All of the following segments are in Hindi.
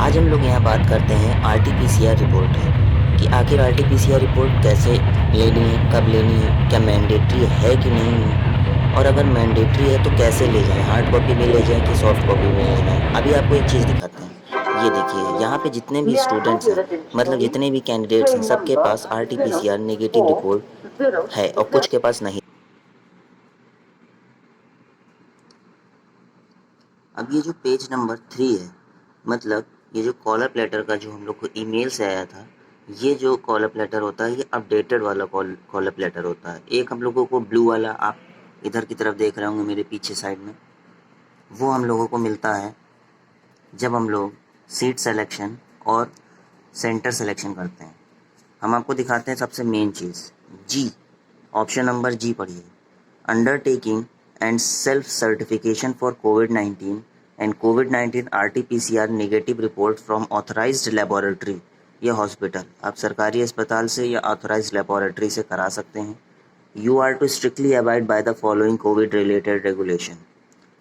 आज हम लोग यहाँ बात करते हैं आरटी-पीसीआर रिपोर्ट है कि आखिर आरटी-पीसीआर रिपोर्ट कैसे लेनी है, कब लेनी है, क्या मैंडेटरी है कि नहीं है और अगर मैंडेटरी है तो कैसे ले जाएँ, हार्ड कॉपी में ले जाएँ कि सॉफ्ट कॉपी में ले जाएँ। अभी आपको एक चीज़ दिखाते हैं, ये देखिए यहाँ पे जितने भी स्टूडेंट्स हैं, मतलब जितने भी कैंडिडेट्स हैं, सबके पास आरटी-पीसीआर नेगेटिव रिपोर्ट है और कुछ के पास नहीं। अब ये जो पेज नंबर 3 है, मतलब ये जो कॉल अप लेटर का जो हम लोग को ईमेल से आया था, ये जो कॉल अप लेटर होता है, ये अपडेटेड वाला कॉल अप लेटर होता है। एक हम लोगों को ब्लू वाला, आप इधर की तरफ देख रहे होंगे मेरे पीछे साइड में, वो हम लोगों को मिलता है जब हम लोग सीट सेलेक्शन और सेंटर सेलेक्शन करते हैं। हम आपको दिखाते हैं सबसे मेन चीज़, जी, ऑप्शन नंबर जी पढ़िए, undertaking and self-certification for COVID-19 and COVID-19 RT-PCR negative report from authorized laboratory या हॉस्पिटल, आप सरकारी अस्पताल से या ऑथोराइज लेबोरेटरी से करा सकते हैं। You are to strictly abide by the following COVID related regulation.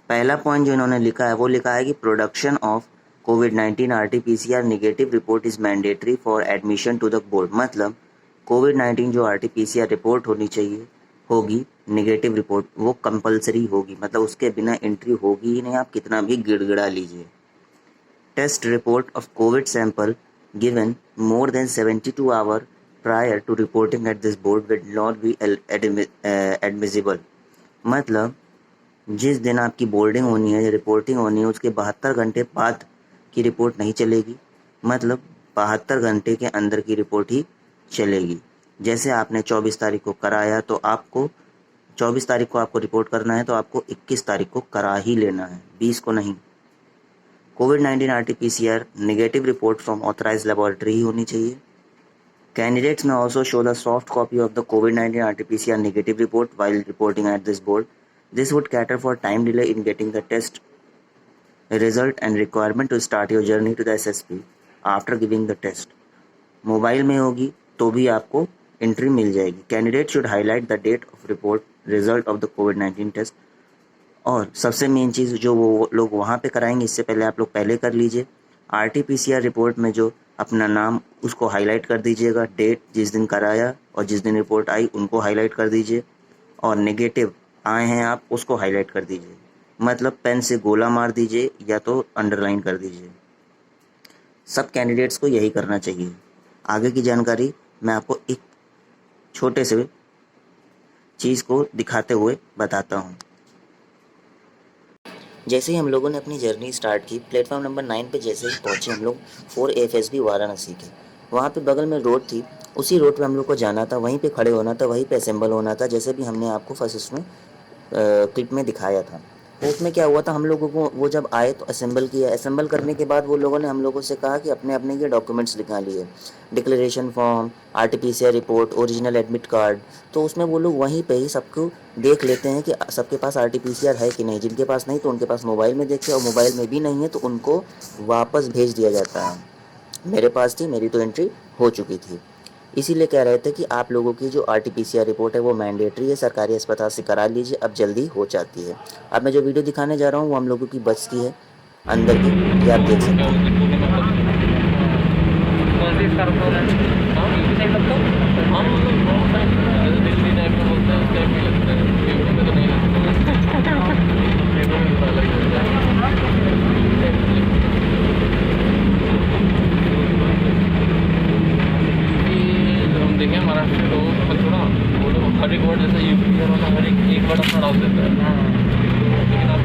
पहला पॉइंट जो इन्होंने लिखा है वो लिखा है कि production of COVID-19 RT-PCR negative report is mandatory for admission to the board. मतलब COVID-19 जो RT-PCR रिपोर्ट होनी चाहिए होगी, नेगेटिव रिपोर्ट, वो कंपलसरी होगी, मतलब उसके बिना एंट्री होगी ही नहीं, आप कितना भी गिड़गिड़ा लीजिए। Test report of COVID sample given more than 72 hour prior to reporting at this board will not be admissible. मतलब जिस दिन आपकी बोर्डिंग होनी है या रिपोर्टिंग होनी है उसके 72 घंटे बाद की रिपोर्ट नहीं चलेगी, मतलब 72 घंटे के अंदर की रिपोर्ट ही चलेगी। जैसे आपने 24 तारीख को कराया तो आपको 24 तारीख को आपको रिपोर्ट करना है तो आपको 21 तारीख को करा ही लेना है, 20 को नहीं। COVID-19 RT-PCR negative report from authorise laboratory ही होनी चाहिए। Candidates may also show the soft copy of the COVID-19 RT-PCR negative report while reporting at this board. This would cater for time delay in getting the test result and requirement to start your journey to the SSP after giving the test. Mobile में होगी तो भी आपको एंट्री मिल जाएगी। Candidate should highlight the date of report result of the COVID-19 test. और सबसे मेन चीज़ जो वो लोग वहाँ पे कराएंगे, इससे पहले आप लोग पहले कर लीजिए। RT-PCR रिपोर्ट में जो अपना नाम उसको हाईलाइट कर दीजिएगा, डेट जिस दिन कराया और जिस दिन रिपोर्ट आई उनको हाईलाइट कर दीजिए, और नेगेटिव आए हैं आप उसको हाईलाइट कर दीजिए, मतलब पेन से गोला मार दीजिए या तो अंडरलाइन कर दीजिए। सब कैंडिडेट्स को यही करना चाहिए। आगे की जानकारी मैं आपको एक छोटे से चीज़ को दिखाते हुए बताता हूँ। जैसे ही हम लोगों ने अपनी जर्नी स्टार्ट की, प्लेटफॉर्म नंबर 9 पे जैसे ही पहुँचे हम लोग 4 FSB वाराणसी के, वहाँ पे बगल में रोड थी, उसी रोड पे हम लोग को जाना था, वहीं पे खड़े होना था, वहीं पे असेंबल होना था, जैसे भी हमने आपको फर्स्ट इसमें क्लिप में दिखाया था। तो उसमें क्या हुआ था, हम लोगों को वो जब आए तो असेंबल किया। असेंबल करने के बाद वो लोगों ने हम लोगों से कहा कि अपने अपने ये डॉक्यूमेंट्स दिखा लिए, declaration form, RT-PCR report, original admit card. तो उसमें वो लोग वहीं पे ही सबको देख लेते हैं कि सबके पास RT-PCR है कि नहीं। जिनके पास नहीं तो उनके पास मोबाइल में देखते, और मोबाइल में भी नहीं है तो उनको वापस भेज दिया जाता है। मेरे पास थी, मेरी तो एंट्री हो चुकी थी। इसीलिए कह रहे थे कि आप लोगों की जो RT-PCR रिपोर्ट है वो मैंडेटरी है, सरकारी अस्पताल से करा लीजिए, अब जल्दी हो जाती है। अब मैं जो वीडियो दिखाने जा रहा हूँ वो हम लोगों की बस की है, अंदर की, ये आप देख सकते हैं। देखें महाराष्ट्र के लोगों को थोड़ा वो लोग हर एक वर्ड जैसा यूपी वाला हर एक वर्ड अपना डाल देता है, लेकिन आप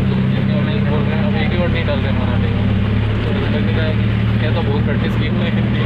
नहीं बोल रहे हैं, आप एक ही वर्ड नहीं डाल रहे हैं मराठी। तो इसमें क्या है कि क्या तो बहुत प्रैक्टिस की हुई है हिंदी।